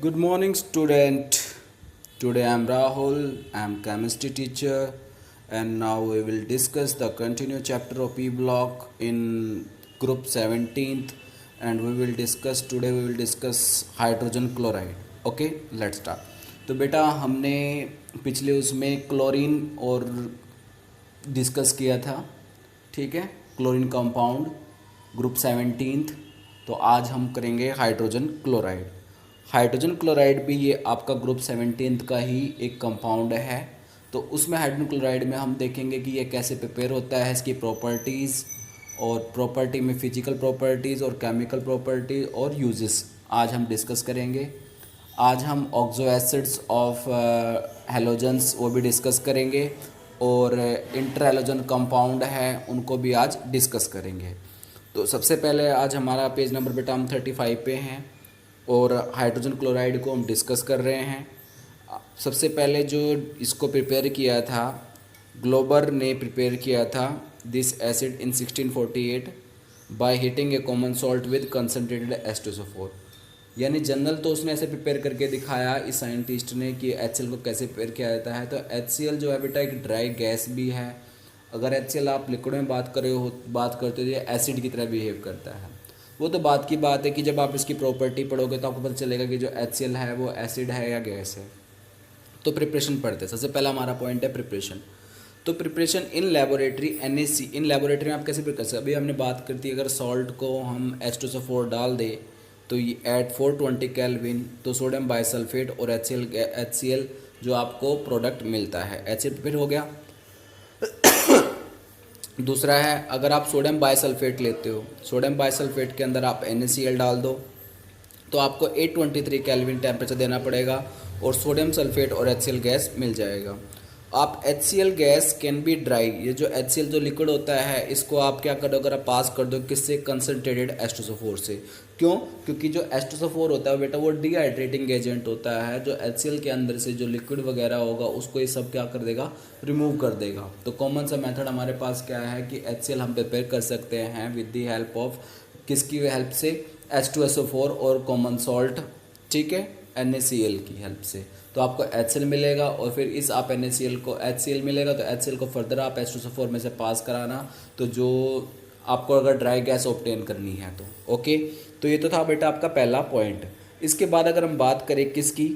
Good morning, student. Today I am Rahul. I am chemistry teacher, and now we will discuss the continued chapter of P block in group 17th, and we will discuss hydrogen chloride. Okay, let's start. तो बेटा हमने पिछले उसमें chlorine और discuss किया था, ठीक है, क्लोरीन कंपाउंड ग्रुप 17th। तो आज हम करेंगे हाइड्रोजन क्लोराइड। हाइड्रोजन क्लोराइड भी ये आपका ग्रुप 17th का ही एक कंपाउंड है। तो उसमें हाइड्रोजन क्लोराइड में हम देखेंगे कि ये कैसे प्रिपेयर होता है, इसकी प्रॉपर्टीज़, और प्रॉपर्टी में फिजिकल प्रॉपर्टीज़ और केमिकल प्रॉपर्टीज़ और यूजेस आज हम डिस्कस करेंगे। आज हम ऑक्सो एसिड्स ऑफ हेलोजन्स वो भी डिस्कस करेंगे, और इंटर हेलोजन कंपाउंड है उनको भी आज डिस्कस करेंगे। तो सबसे पहले आज हमारा पेज नंबर बेटा हम 35 पे हैं और हाइड्रोजन क्लोराइड को हम डिस्कस कर रहे हैं। सबसे पहले जो इसको प्रिपेयर किया था, ग्लोबर ने प्रिपेयर किया था this acid in 1648 by heating a common salt with concentrated H2SO4। यानी जनरल तो उसने ऐसे प्रिपेयर करके दिखाया इस साइंटिस्ट ने कि HCl को कैसे प्रिपेयर किया जाता है। तो HCl जो है बेटा एक ड्राई गैस भी है। अगर HCl आप लिक्विड में बात करते हो तो ये एसिड की तरह बिहेव करता है। वो तो बात की बात है कि जब आप इसकी प्रॉपर्टी पढ़ोगे तो आपको पता चलेगा कि जो HCl है वो एसिड है या गैस है। तो प्रिपरेशन पढ़ते हैं। सबसे पहला हमारा पॉइंट है प्रिपरेशन। तो preparation in laboratory NaC, in laboratory में आप कैसे प्रिपेयर कर सकते हैं। अभी हमने बात करती है अगर सॉल्ट को हम H2SO4 डाल दें तो ये एट 420 केल्विन तो सोडियम बाइसल्फेट और HCl जो आपको प्रोडक्ट मिलता है। HCl प्रिपेयर हो गया। दूसरा है अगर आप सोडियम बाइसल्फेट लेते हो, सोडियम बाइसल्फेट के अंदर आप NaCl डाल दो तो आपको 823 केल्विन टेम्परेचर देना पड़ेगा और सोडियम सल्फेट और HCl गैस मिल जाएगा। आप HCl gas can be dry, ये जो HCl जो लिक्विड होता है इसको आप क्या करो, अगर आप पास कर दो किससे, कंसनट्रेटेड H2SO4 से। क्यों? क्योंकि जो H2SO4 होता है बेटा वो डिहाइड्रेटिंग एजेंट होता है। जो HCl के अंदर से जो लिक्विड वगैरह होगा उसको ये सब क्या कर देगा, रिमूव कर देगा। तो कॉमन सा मेथड हमारे पास क्या है कि HCl हम प्रिपेयर कर सकते हैं विद दी हेल्प ऑफ किसकी हेल्प से, H2SO4 और कॉमन सॉल्ट, ठीक है, NaCl की हेल्प से। तो आपको HCl मिलेगा और फिर इस आप NaCl को HCl मिलेगा तो HCl को फर्दर आप H2SO4 में से पास कराना, तो जो आपको अगर ड्राई गैस ऑब्टेन करनी है तो ओके। तो ये तो था बेटा आपका पहला पॉइंट। इसके बाद अगर हम बात करें किसकी,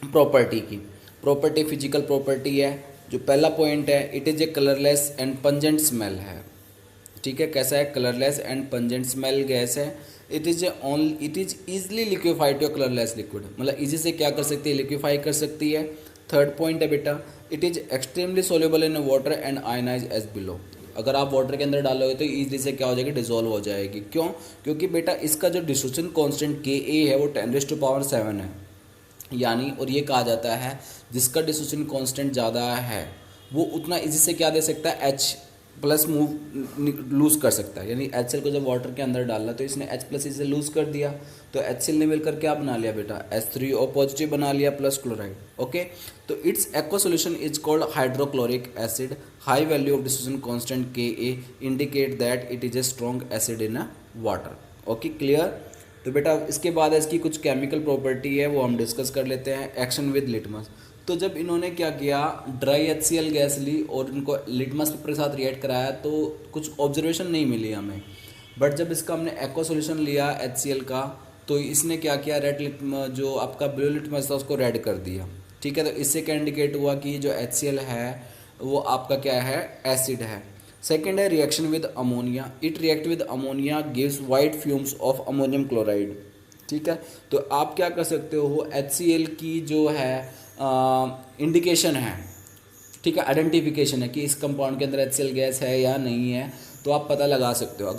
प्रॉपर्टी की, प्रॉपर्टी फिजिकल प्रॉपर्टी है। जो पहला पॉइंट है, it is a colourless and pungent smell है, ठीक है। कैसा है, colourless and pungent smell gas है। It is easily liquefied to colourless liquid, मतलब इजी से क्या कर सकती है, लिक्विफाई कर सकती है। थर्ड पॉइंट है बेटा, it is extremely soluble in water and ionize as below. अगर आप वाटर के अंदर डालोगे तो ईजिली से क्या हो जाएगी, डिजोल्व हो जाएगी। क्यों? क्योंकि बेटा इसका जो डिस्ट्रीब्यूशन कांस्टेंट Ka है वो 10⁻⁷ है, यानी, और ये कहा जाता है जिसका डिस्ट्रीब्यूशन कांस्टेंट ज़्यादा है वो उतना इजी से क्या दे सकता है, H+ मूव लूज़ कर सकता है। यानी HCl को जब वाटर के अंदर डाला तो इसने H+ इसे लूज़ कर दिया, तो HCl ने मिलकर क्या बना लिया बेटा, H3O पॉजिटिव बना लिया प्लस क्लोराइड। ओके, तो it's aqua solution is called hydrochloric acid. High value of distribution constant Ka indicate that it is a strong acid in a water. Okay, clear. तो बेटा इसके बाद इसकी कुछ केमिकल प्रॉपर्टी है वो हम डिस्कस कर लेते हैं। Action with litmus. तो जब इन्होंने क्या किया, ड्राई HCl गैस ली और इनको लिटमस पेपर के साथ रिएक्ट कराया तो कुछ ऑब्जर्वेशन नहीं मिली हमें। बट जब इसका हमने एक्वा सॉल्यूशन लिया HCl का तो इसने क्या किया, रेड लिटमस जो आपका ब्लू लिटमस था उसको रेड कर दिया, ठीक है। तो इससे क्या इंडिकेट हुआ कि जो HCl है वो आपका क्या है, एसिड है। सेकेंड है reaction with ammonia. It react with ammonia gives white fumes of ammonium chloride, ठीक है। तो आप क्या कर सकते हो, HCl की जो है इंडिकेशन है, ठीक है, आइडेंटिफिकेशन है कि इस कंपाउंड के अंदर HCl गैस है या नहीं है, तो आप पता लगा सकते हो।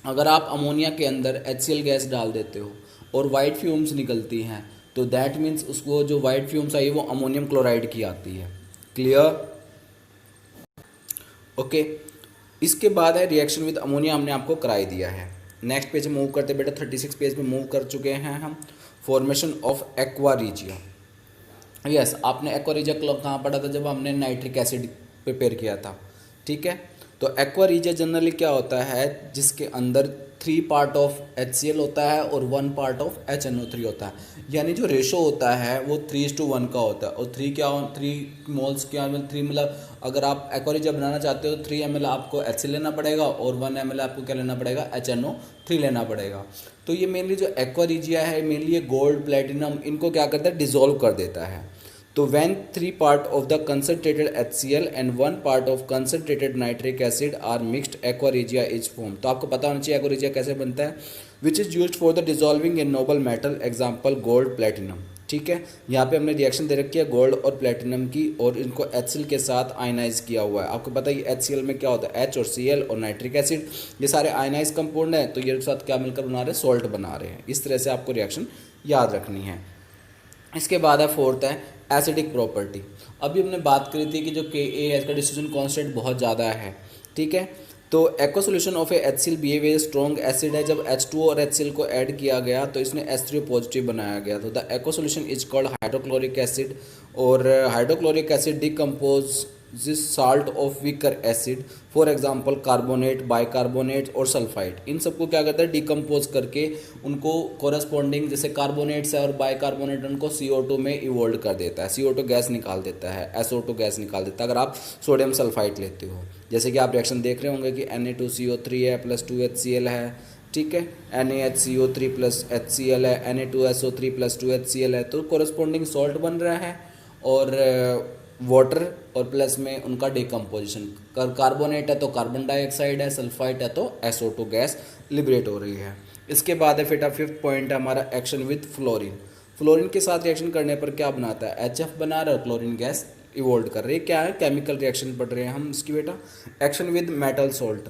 अगर आप अमोनिया के अंदर HCl गैस डाल देते हो और वाइट फ्यूम्स निकलती हैं तो दैट मीन्स उसको जो वाइट फ्यूम्स आई वो अमोनियम क्लोराइड की आती है। क्लियर? ओके, इसके बाद है रिएक्शन विद अमोनिया, हमने आपको कराई दिया है। नेक्स्ट पेज मूव करते बेटा, 36 पेज पे मूव कर चुके हैं हम। Formation of aqua regia. Yes, आपने एक्वा रीजिया कहाँ पढ़ा था, जब हमने नाइट्रिक एसिड प्रिपेयर किया था, ठीक है। तो एक्वा रीजिया जनरली क्या होता है, जिसके अंदर 3 पार्ट ऑफ HCl होता है और 1 पार्ट ऑफ HNO3 होता है। यानी जो रेशो होता है वो 3:1 का होता है। और 3 मोल्स क्या मतलब 3 मतलब अगर आप एक्वारिजिया बनाना चाहते हो तो 3 ml आपको HCl लेना पड़ेगा और 1 ml आपको क्या लेना पड़ेगा, HNO3 लेना पड़ेगा। तो ये मेनली जो एक्वारिजिया है मेनली ये गोल्ड प्लेटिनम इनको क्या करता है, डिजोल्व कर देता है। तो when 3 part of the concentrated HCl and 1 part of concentrated nitric acid are mixed, aqua regia is formed। तो आपको पता होना चाहिए aqua regia कैसे बनता है, which is used for the dissolving in noble metal, example gold platinum। ठीक है, यहाँ पे हमने रिएक्शन दे रखी है गोल्ड और प्लेटिनम की और इनको HCl के साथ आयनाइज किया हुआ है। आपको पता है ये HCl में क्या होता है, H और Cl और नाइट्रिक एसिड, ये सारे आयनाइज कंपाउंड हैं। तो ये साथ क्या मिलकर बना रहे हैं, सॉल्ट बना रहे हैं। इस तरह से आपको रिएक्शन याद रखनी है। इसके बाद है फोर्थ है एसिडिक प्रॉपर्टी। अभी हमने बात करी थी कि जो Ka इसका डिस्ट्रीब्यूशन कांस्टेंट बहुत ज़्यादा है। ठीक है, तो aqua solution of a HCl behave as strong acid है। जब H2O और HCl को ऐड किया गया तो इसने H3O पॉजिटिव बनाया गया। तो the aqua solution is called hydrochloric acid. और हाइड्रोक्लोरिक एसिड डिकम्पोज जिस salt of weaker acid, for example carbonate, bicarbonate और सल्फाइड, इन सबको क्या करता है, डिकम्पोज करके उनको कोरस्पॉन्डिंग जैसे कार्बोनेट्स है और बाइकार्बोनेट उनको CO2 में इवोल्व कर देता है, CO2 गैस निकाल देता है, SO2 गैस निकाल देता है। अगर आप सोडियम सल्फाइड लेते हो, जैसे कि आप रिएक्शन देख रहे होंगे कि Na2CO3 है प्लस 2HCl है। ठीक है, NaHCO3 प्लस HCl है, Na2SO3 प्लस 2HCl है। तो कोरस्पॉन्डिंग सॉल्ट बन रहा है और वाटर और प्लस में उनका डिकम्पोजिशन। कार्बोनेट है तो कार्बन डाइऑक्साइड है, सल्फाइड है तो SO2 गैस लिबरेट हो रही है। इसके बाद है फिर फिफ्थ पॉइंट है हमारा एक्शन विद फ्लोरीन। फ्लोरीन के साथ रिएक्शन करने पर क्या बनाता है, HF बना रहा है, क्लोरीन गैस इवोल्व कर रही है। क्या है, केमिकल रिएक्शन पढ़ रहे हैं हम इसकी बेटा। एक्शन विद मेटल सॉल्ट,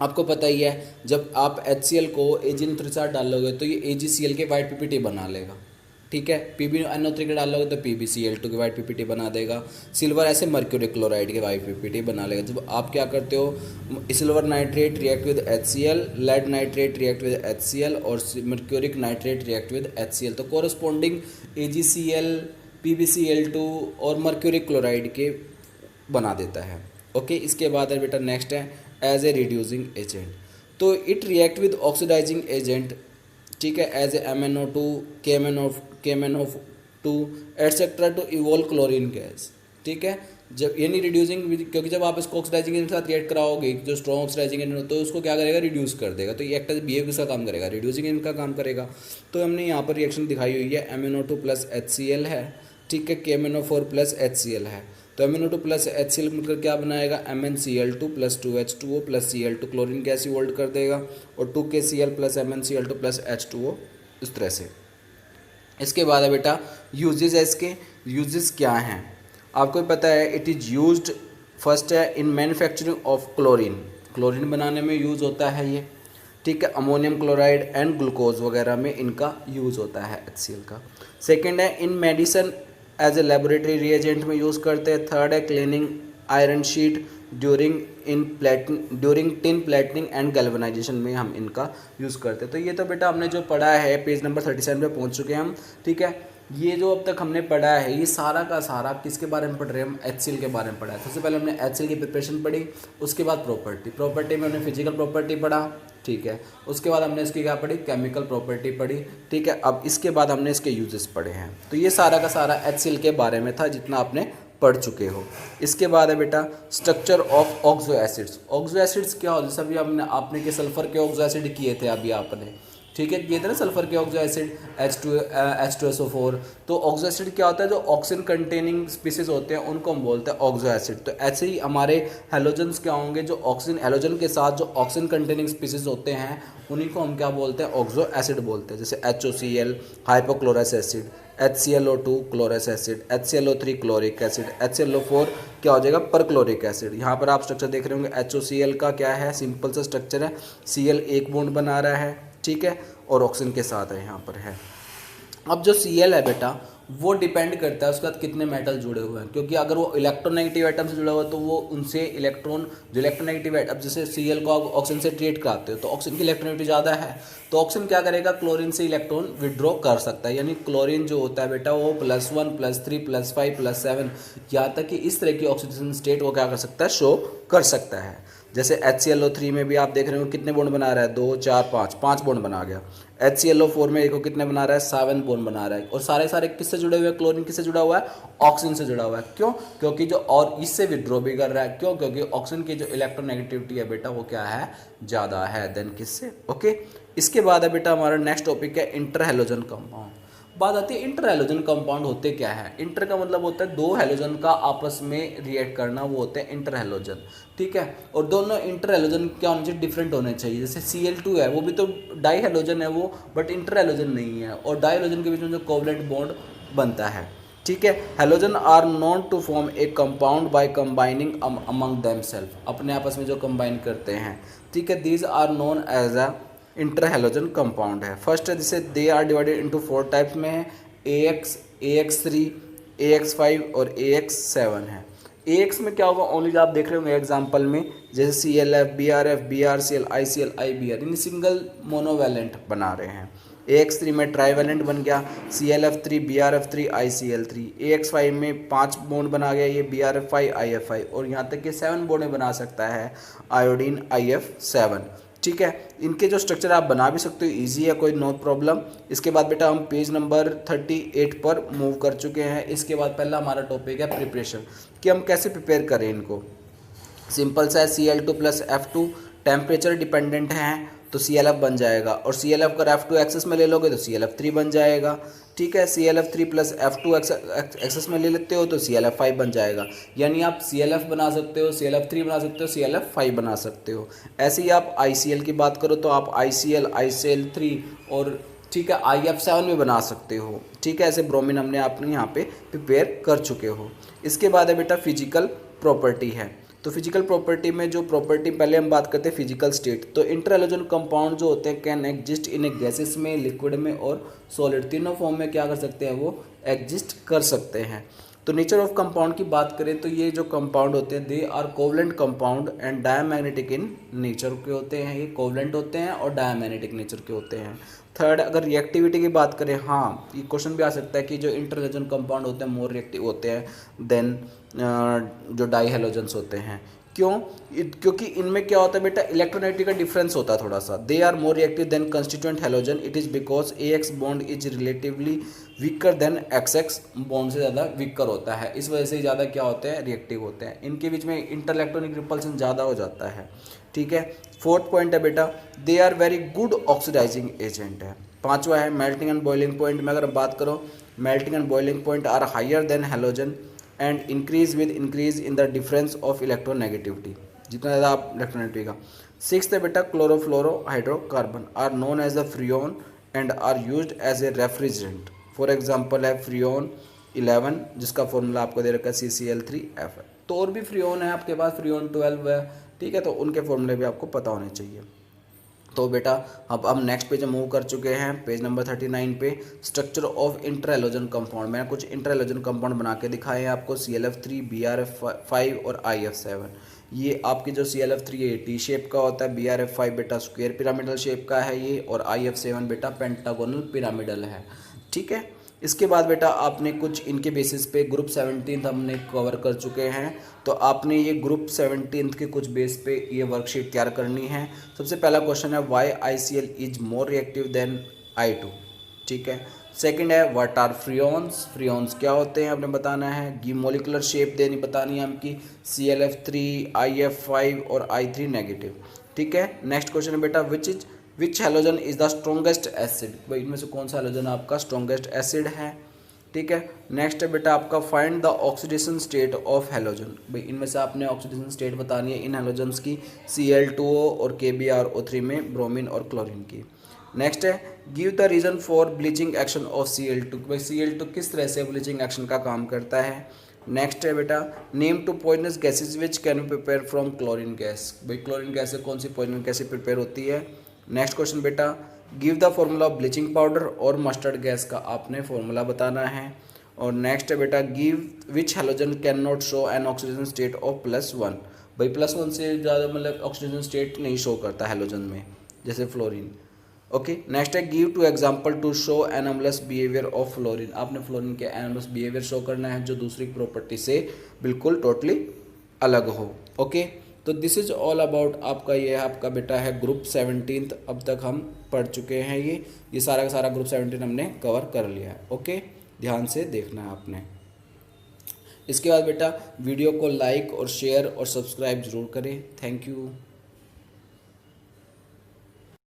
आपको पता ही है जब आप HCl को Ag3 के साथ डालोगे तो ये AgCl के वाइट PPT बना लेगा। ठीक है, PbNO3 के डालोगे तो PbCl2 के वाइट PPT बना देगा। सिल्वर ऐसे मर्क्यूरी क्लोराइड के वाइट PPT बना लेगा। जब आप क्या करते हो, silver nitrate react with HCl, lead nitrate react with HCl और mercuric nitrate react with HCl, तो कोरस्पॉन्डिंग AgCl, PbCl2 और मर्क्यूरिक क्लोराइड के बना देता है। ओके, इसके बाद है बेटा नेक्स्ट है एज ए रिड्यूसिंग एजेंट। तो it react with oxidizing agent, ठीक है, as a MnO2, KMnO2 etcetera to evolve chlorine gas. ठीक है, जब यानी रिड्यूसिंग, क्योंकि जब आप इसको ऑक्सीडाइजिंग एजेंट के साथ रिएक्ट कराओगे जो स्ट्रॉन्ग ऑक्सीडाइजिंग एजेंट हो तो उसको क्या करेगा, रिड्यूस कर देगा। तो ये एक्ट बिहेव किसका काम करेगा, रिड्यूसिंग एजेंट का काम करेगा। तो हमने यहाँ पर रिएक्शन दिखाई हुई है, MnO2 प्लस HCl है। ठीक है, KMnO4 प्लस HCl है। तो MnO2 प्लस HCl मिलकर क्या बनाएगा, MnCl2 plus 2H2O plus Cl2, chlorine gas evolve कर देगा। और 2KCl plus MnCl2 plus H2O, इस तरह से। इसके बाद है बेटा यूजेस है। इसके यूजेस क्या हैं आपको पता है, इट इज़ यूज्ड फर्स्ट है in manufacturing of chlorine, chlorine बनाने में यूज़ होता है ये। ठीक है, अमोनियम क्लोराइड एंड ग्लूकोज वगैरह में इनका यूज़ होता है HCl का। सेकेंड है in medicine as a laboratory reagent में यूज़ करते हैं। थर्ड है cleaning iron sheet during tin plating and galvanisation में हम इनका यूज़ करते हैं। तो ये तो बेटा हमने जो पढ़ा है पेज नंबर 37 पे पहुंच चुके हैं हम। ठीक है, ये जो अब तक हमने पढ़ा है ये सारा का सारा किसके बारे में पढ़ रहे हैं हम, HCl के बारे में पढ़ा है। सबसे पहले हमने HCl की प्रिपरेशन पढ़ी, उसके बाद प्रॉपर्टी में हमने फिजिकल प्रॉपर्टी पढ़ा। ठीक है, उसके बाद हमने इसकी क्या पढ़ी, केमिकल प्रॉपर्टी पढ़ी। ठीक है, अब इसके बाद हमने इसके यूजेस पढ़े हैं। तो ये सारा का सारा HCl के बारे में था जितना आपने पढ़ चुके हो। इसके बाद है बेटा structure of oxo acids. Oxo acids क्या होते हैं, सभी आपने के सल्फर के ऑक्सो एसिड किए थे अभी आपने। ठीक है, किए थे ना सल्फर के ऑक्सो एसिड H2SO4। तो ऑक्सो एसिड क्या होता है, जो ऑक्सीजन कंटेनिंग स्पीसीज होते हैं उनको हम बोलते हैं ऑक्सो एसिड। तो ऐसे ही हमारे हेलोजन्स क्या होंगे, जो ऑक्सीजन हेलोजन के साथ जो ऑक्सीजन कंटेनिंग स्पीसीज होते हैं उन्हीं को हम क्या बोलते हैं, ऑक्सो एसिड बोलते हैं। जैसे HOCl hypochlorous acid, HClO2 chlorous acid, HClO3 chloric acid, HClO4 क्या हो जाएगा, परक्लोरिक एसिड। यहाँ पर आप स्ट्रक्चर देख रहे होंगे, HOCl का क्या है, सिंपल सा स्ट्रक्चर है, Cl एक बॉन्ड बना रहा है। ठीक है, और ऑक्सीजन के साथ है यहाँ पर है। अब जो Cl है बेटा वो डिपेंड करता है उसके साथ कितने मेटल जुड़े हुए हैं, क्योंकि अगर वो इलेक्ट्रोनेगेटिव आइटम से जुड़ा हुआ है तो वो उनसे इलेक्ट्रॉन जो इलेक्ट्रोनेगेटिव आइटम, जैसे Cl को आप ऑक्सीजन से ट्रीट कराते हो तो ऑक्सीजन की इलेक्ट्रोनेगेटिव ज़्यादा है तो ऑक्सीजन क्या करेगा, क्लोरीन से इलेक्ट्रॉन विड्रॉ कर सकता है। यानी क्लोरीन जो होता है बेटा वो +1 +3 +5 +7 यहाँ तक कि इस तरह की ऑक्सीडेशन स्टेट वो क्या कर सकता है, शो कर सकता है। जैसे HClO3 में भी आप देख रहे हो कितने बॉन्ड बना रहा है, 2 4 5, 5 बॉन्ड बना गया। HClO4 में देखो कितने बना रहा है, 7 बॉन्ड बना रहा है। और सारे सारे किससे जुड़े हुए हैं, क्लोरीन किससे जुड़ा हुआ है, ऑक्सीजन से जुड़ा हुआ है। क्यों, क्योंकि जो और इससे विड्रॉ भी कर रहा है। क्यों, क्योंकि ऑक्सीजन की जो इलेक्ट्रोनेगेटिविटी है बेटा वो क्या है, ज़्यादा है देन किससे। ओके, इसके बाद है बेटा हमारा नेक्स्ट टॉपिक है इंटर हैलोजन कंपाउंड। बात आती है इंटर हैलोजन कंपाउंड होते क्या है। इंटर का मतलब होता है दो हैलोजन का आपस में रिएक्ट करना, वो होते हैं इंटर हैलोजन। ठीक है, और दोनों इंटर हैलोजन क्या होने चाहिए, डिफरेंट होने चाहिए। जैसे Cl2 है वो भी तो डाई हैलोजन है वो, बट इंटर हैलोजन नहीं है। और डाई हैलोजन के बीच में जो कोवलेंट बॉन्ड बनता है, ठीक है। Halogen are known to form a compound by combining among themselves, अपने आपस में जो कंबाइन करते हैं, ठीक है। These are known as a inter halogen compound है। फर्स्ट है जिसे they are divided into 4 types में है, AX, AX3, AX5 और AX7 है। AX में क्या होगा, ओनली आप देख रहे होंगे एग्जाम्पल में, जैसे CLF, BRF, BRCl, ICl, IBr, in single monovalent बना रहे हैं। AX3 में ट्राईवैलेंट बन गया, CLF3, BRF3, ICl3। AX5 में 5 बॉन्ड बना गया, ये BRF5, IF5, और यहाँ तक कि 7 बॉन्ड बना सकता है आयोडीन IF7। ठीक है, इनके जो स्ट्रक्चर आप बना भी सकते हो, इजी है, कोई नो प्रॉब्लम। इसके बाद बेटा हम पेज नंबर 38 पर मूव कर चुके हैं। इसके बाद पहला हमारा टॉपिक है प्रिपरेशन, कि हम कैसे प्रिपेयर करें इनको। सिंपल सा है, Cl2 plus F2 temperature dependent है तो ClF बन जाएगा, और ClF अगर F2 एक्सेस में ले लोगे तो ClF3 बन जाएगा। ठीक है, ClF3 प्लस F2 एक्सेस में ले लेते हो तो ClF5 बन जाएगा। यानी आप ClF बना सकते हो, ClF3 बना सकते हो, ClF5 बना सकते हो। ऐसे ही आप ICl की बात करो तो आप ICl, ICl3 और ठीक है IF7 में बना सकते हो। ठीक है, ऐसे ब्रोमीन हमने आपने यहाँ पे प्रिपेयर कर चुके हो। इसके बाद है बेटा फिजिकल प्रॉपर्टी है। तो फिजिकल प्रॉपर्टी में जो प्रॉपर्टी पहले हम बात करते हैं फिजिकल स्टेट, तो इंटर हैलोजन कंपाउंड जो होते हैं can exist in A gases में, लिक्विड में और सॉलिड, तीनों फॉर्म में क्या कर सकते हैं, वो एग्जिस्ट कर सकते हैं। तो नेचर ऑफ कंपाउंड की बात करें तो ये जो कंपाउंड होते हैं they are covalent compound and diamagnetic in nature के होते हैं। ये कोवलेंट होते हैं और डायमैग्नेटिक नेचर के होते हैं। थर्ड, अगर रिएक्टिविटी की बात करें, हाँ ये क्वेश्चन भी आ सकता है कि जो इंटर हैलोजन कंपाउंड होते हैं मोर रिएक्टिव होते हैं देन जो डाई हैलोजन्स होते हैं। क्यों, क्योंकि इनमें क्या होता है बेटा, इलेक्ट्रोनेगेटिव का डिफरेंस होता है थोड़ा सा। They are more reactive than constituent halogen, it is because AX bond is relatively weaker than XX bond से ज़्यादा वीकर होता है, इस वजह से ज़्यादा क्या होते हैं, रिएक्टिव होते हैं। इनके बीच में इंटरइलेक्ट्रॉनिक रिपल्सन ज़्यादा हो जाता है। ठीक है, फोर्थ पॉइंट है बेटा, they are very good oxidizing agent है। पांचवा है मेल्टिंग एंड बॉइलिंग पॉइंट में अगर बात करो, melting and boiling point are higher than halogen and increase with increase in the difference of electronegativity, जितना ज़्यादा आप इलेक्ट्रोनेगेटिविटी का। सिक्स्थ है बेटा chlorofluoro hydrocarbon are known as the freon and are used as a refrigerant. For example है freon 11 जिसका formula आपको दे रखा है CCl3F है। तो और भी फ्रियोन है आपके पास, फ्रियोन 12 है। ठीक है, तो उनके फॉर्मूले भी आपको पता होने चाहिए। तो बेटा अब हम नेक्स्ट पेज मूव कर चुके हैं, पेज नंबर 39 पे, structure of inter halogen compound. मैंने कुछ इंटर हैलोजन कंपाउंड बना के दिखाए हैं आपको, ClF3, BRF5 और IF7। ये आपकी जो ClF3 है टी शेप का होता है, BRF5 बेटा स्क्वायर पिरामिडल शेप का है ये, और IF7 बेटा पेंटागोनल पिरामिडल है। ठीक है, इसके बाद बेटा आपने कुछ इनके बेसिस पे ग्रुप 17 हमने कवर कर चुके हैं, तो आपने ये ग्रुप 17 के कुछ बेस पे ये वर्कशीट तैयार करनी है। सबसे पहला क्वेश्चन है why ICl is more reactive than I2। ठीक है, सेकंड है व्हाट आर फ्रियोन्स, फ्रियोन्स क्या होते हैं आपने बताना है। गिव मॉलिकुलर शेप देनी बतानी है हमकी, ClF3, IF5 और I3 नेगेटिव। ठीक है, नेक्स्ट क्वेश्चन है बेटा which halogen is the strongest acid, भाई इनमें से कौन सा हैलोजन आपका स्ट्रॉन्गेस्ट एसिड है। ठीक है, नेक्स्ट है बेटा आपका find the oxidation state of halogen, भाई इनमें से आपने ऑक्सीडेशन स्टेट बतानी है इन हैलोजन्स की, Cl2O और KBrO3 में ब्रोमीन और क्लोरीन की। नेक्स्ट है give the reason for bleaching action of Cl2, भाई Cl2 किस तरह से ब्लीचिंग एक्शन का काम करता है। नेक्स्ट है बेटा name two poisonous gases which can be prepare from chlorine gas, भाई क्लोरीन गैस से कौन सी पॉइजनस गैस प्रिपेयर होती है। नेक्स्ट क्वेश्चन बेटा give the formula of bleaching powder और मस्टर्ड गैस का आपने फॉर्मूला बताना है। और नेक्स्ट है बेटा give which halogen can not show an oxidation state of +1, भाई +1 से ज़्यादा मतलब ऑक्सीडेशन स्टेट नहीं शो करता हैलोजन में, जैसे फ्लोरीन। ओके, नेक्स्ट है give two example to show anomalous behaviour of fluorine, आपने फ्लोरीन के एनोमलस बिहेवियर शो करना है जो दूसरी प्रॉपर्टी से बिल्कुल टोटली अलग हो। ओके, तो दिस इज़ ऑल अबाउट आपका, ये आपका बेटा है ग्रुप 17। अब तक हम पढ़ चुके हैं, ये सारा का सारा ग्रुप 17 हमने कवर कर लिया है। ओके, ध्यान से देखना है आपने। इसके बाद बेटा वीडियो को लाइक और शेयर और सब्सक्राइब ज़रूर करें। Thank you.